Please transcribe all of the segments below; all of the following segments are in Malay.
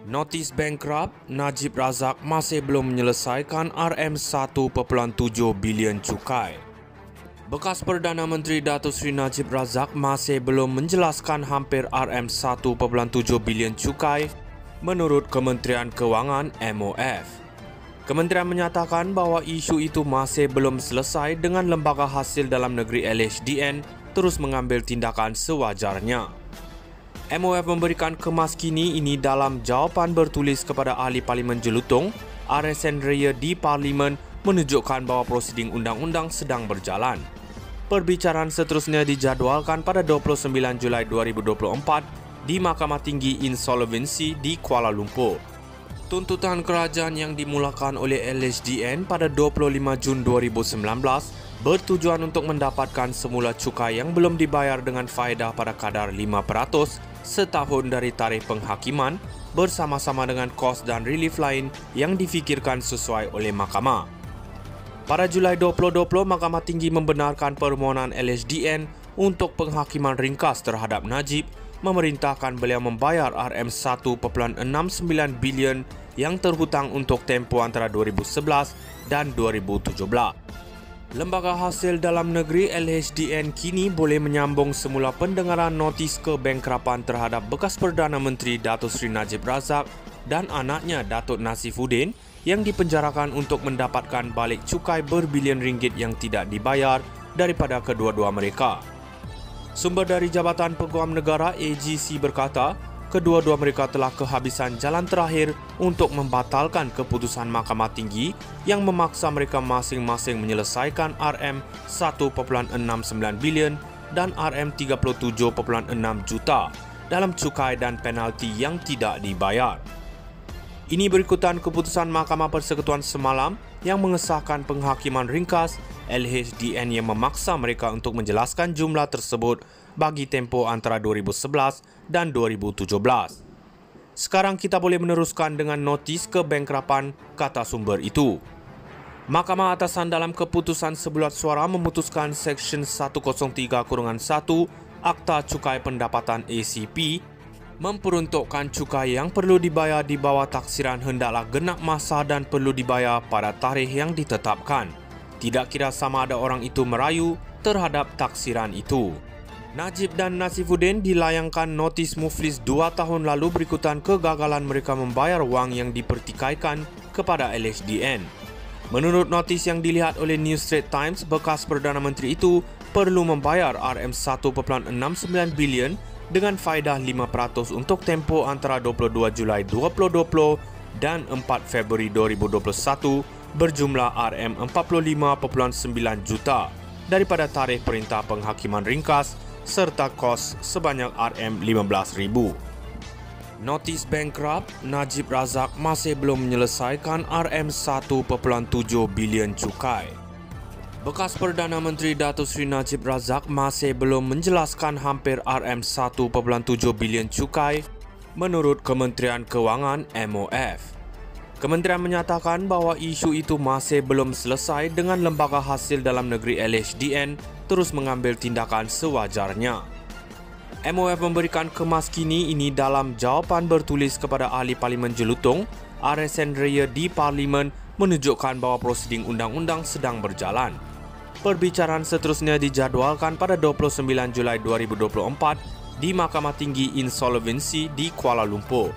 Notis bankrupt, Najib Razak masih belum menyelesaikan RM1.7 bilion cukai. Bekas Perdana Menteri Datuk Seri Najib Razak masih belum menjelaskan hampir RM1.7 bilion cukai menurut Kementerian Kewangan MOF. Kementerian menyatakan bahawa isu itu masih belum selesai dengan Lembaga Hasil Dalam Negeri LHDN terus mengambil tindakan sewajarnya. MOF memberikan kemas kini ini dalam jawapan bertulis kepada Ahli Parlimen Jelutong, RSN Raya di Parlimen menunjukkan bahawa prosiding undang-undang sedang berjalan. Perbicaraan seterusnya dijadualkan pada 29 Julai 2024 di Mahkamah Tinggi Insolvency di Kuala Lumpur. Tuntutan kerajaan yang dimulakan oleh LHDN pada 25 Jun 2019 bertujuan untuk mendapatkan semula cukai yang belum dibayar dengan faedah pada kadar 5% setahun dari tarikh penghakiman bersama-sama dengan kos dan relief lain yang difikirkan sesuai oleh mahkamah. Pada Julai 2020, Mahkamah Tinggi membenarkan permohonan LHDN untuk penghakiman ringkas terhadap Najib, memerintahkan beliau membayar RM1.69 bilion yang terhutang untuk tempoh antara 2011 dan 2017. Lembaga Hasil Dalam Negeri LHDN kini boleh menyambung semula pendengaran notis kebankrapan terhadap bekas Perdana Menteri Datuk Seri Najib Razak dan anaknya Datuk Nasifuddin yang dipenjarakan untuk mendapatkan balik cukai berbilion ringgit yang tidak dibayar daripada kedua-dua mereka. Sumber dari Jabatan Peguam Negara AGC berkata, kedua-dua mereka telah kehabisan jalan terakhir untuk membatalkan keputusan Mahkamah Tinggi yang memaksa mereka masing-masing menyelesaikan RM1.69 bilion dan RM37.6 juta dalam cukai dan penalti yang tidak dibayar. Ini berikutan keputusan Mahkamah Persekutuan semalam yang mengesahkan penghakiman ringkas LHDN yang memaksa mereka untuk menjelaskan jumlah tersebut bagi tempoh antara 2011 dan 2017. Sekarang kita boleh meneruskan dengan notis kebankrapan kata sumber itu. Mahkamah Atasan dalam keputusan sebulat suara memutuskan Seksyen 103-1 Akta Cukai Pendapatan ACP memperuntukkan cukai yang perlu dibayar di bawah taksiran hendaklah genap masa dan perlu dibayar pada tarikh yang ditetapkan. Tidak kira sama ada orang itu merayu terhadap taksiran itu. Najib dan Nasifuddin dilayangkan notis muflis 2 tahun lalu berikutan kegagalan mereka membayar wang yang dipertikaikan kepada LHDN. Menurut notis yang dilihat oleh New Straits Times, bekas Perdana Menteri itu perlu membayar RM1.69 bilion dengan faedah 5% untuk tempoh antara 22 Julai 2020 dan 4 Februari 2021 berjumlah RM45.9 juta daripada tarikh perintah penghakiman ringkas serta kos sebanyak RM15,000. Notis bankrupt, Najib Razak masih belum menyelesaikan RM1.7 bilion cukai. Bekas Perdana Menteri Datuk Seri Najib Razak masih belum menjelaskan hampir RM1.7 bilion cukai menurut Kementerian Kewangan MOF. Kementerian menyatakan bahawa isu itu masih belum selesai dengan Lembaga Hasil Dalam Negeri LHDN terus mengambil tindakan sewajarnya. MOF memberikan kemas kini ini dalam jawapan bertulis kepada Ahli Parlimen Jelutong, RSN Raya di Parlimen menunjukkan bahawa prosiding undang-undang sedang berjalan. Perbicaraan seterusnya dijadualkan pada 29 Julai 2024 di Mahkamah Tinggi Insolvency di Kuala Lumpur.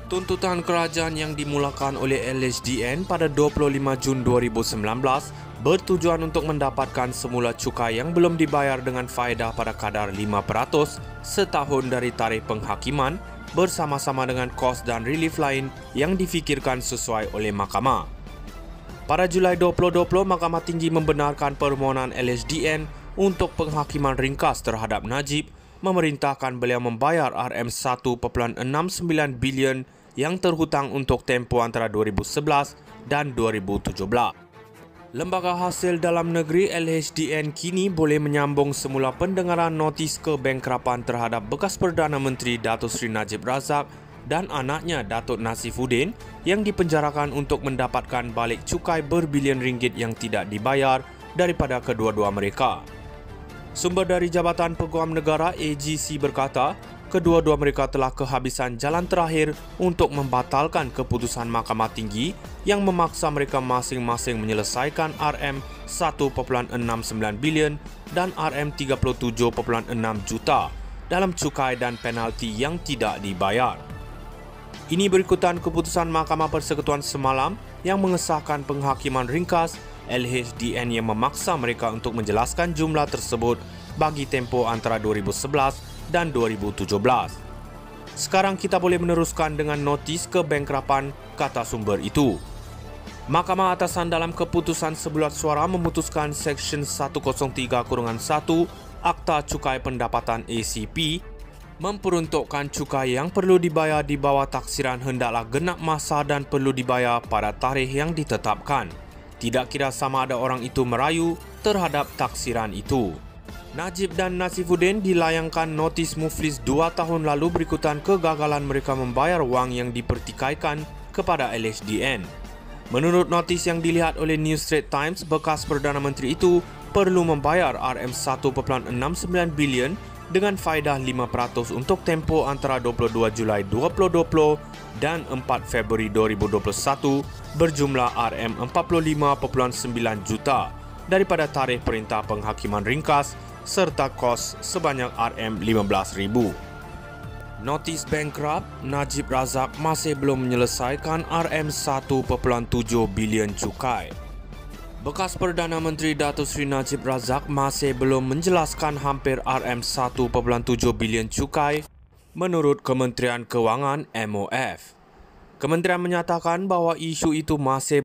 Tuntutan kerajaan yang dimulakan oleh LHDN pada 25 Jun 2019 bertujuan untuk mendapatkan semula cukai yang belum dibayar dengan faedah pada kadar 5% setahun dari tarikh penghakiman bersama-sama dengan kos dan relief lain yang difikirkan sesuai oleh mahkamah. Pada Julai 2020, Mahkamah Tinggi membenarkan permohonan LHDN untuk penghakiman ringkas terhadap Najib, memerintahkan beliau membayar RM1.69 bilion yang terhutang untuk tempoh antara 2011 dan 2017. Lembaga Hasil Dalam Negeri LHDN kini boleh menyambung semula pendengaran notis kebankrapan terhadap bekas Perdana Menteri Datuk Seri Najib Razak dan anaknya Datuk Nasifuddin yang dipenjarakan untuk mendapatkan balik cukai berbilion ringgit yang tidak dibayar daripada kedua-dua mereka. Sumber dari Jabatan Peguam Negara AGC berkata, kedua-dua mereka telah kehabisan jalan terakhir untuk membatalkan keputusan Mahkamah Tinggi yang memaksa mereka masing-masing menyelesaikan RM1.69 bilion dan RM37.6 juta dalam cukai dan penalti yang tidak dibayar. Ini berikutan keputusan Mahkamah Persekutuan semalam yang mengesahkan penghakiman ringkas LHDN yang memaksa mereka untuk menjelaskan jumlah tersebut bagi tempoh antara 2011 dan 2017. Sekarang kita boleh meneruskan dengan notis kebankrapan, kata sumber itu. Mahkamah Atasan dalam keputusan sebulat suara memutuskan Seksyen 103-1 Akta Cukai Pendapatan ACP memperuntukkan cukai yang perlu dibayar di bawah taksiran hendaklah genap masa dan perlu dibayar pada tarikh yang ditetapkan. Tidak kira sama ada orang itu merayu terhadap taksiran itu. Najib dan Nasifuddin dilayangkan notis muflis 2 tahun lalu berikutan kegagalan mereka membayar wang yang dipertikaikan kepada LHDN. Menurut notis yang dilihat oleh New Straits Times, bekas Perdana Menteri itu perlu membayar RM1.69 bilion dengan faedah 5% untuk tempoh antara 22 Julai 2020 dan 4 Februari 2021 berjumlah RM45.9 juta daripada tarikh perintah penghakiman ringkas serta kos sebanyak RM15,000. Notis bankrupt, Najib Razak masih belum menyelesaikan RM1.7 bilion cukai. Bekas Perdana Menteri Datuk Seri Najib Razak masih belum menjelaskan hampir RM1.7 bilion cukai menurut Kementerian Kewangan MOF. Kementerian menyatakan bahawa isu itu masih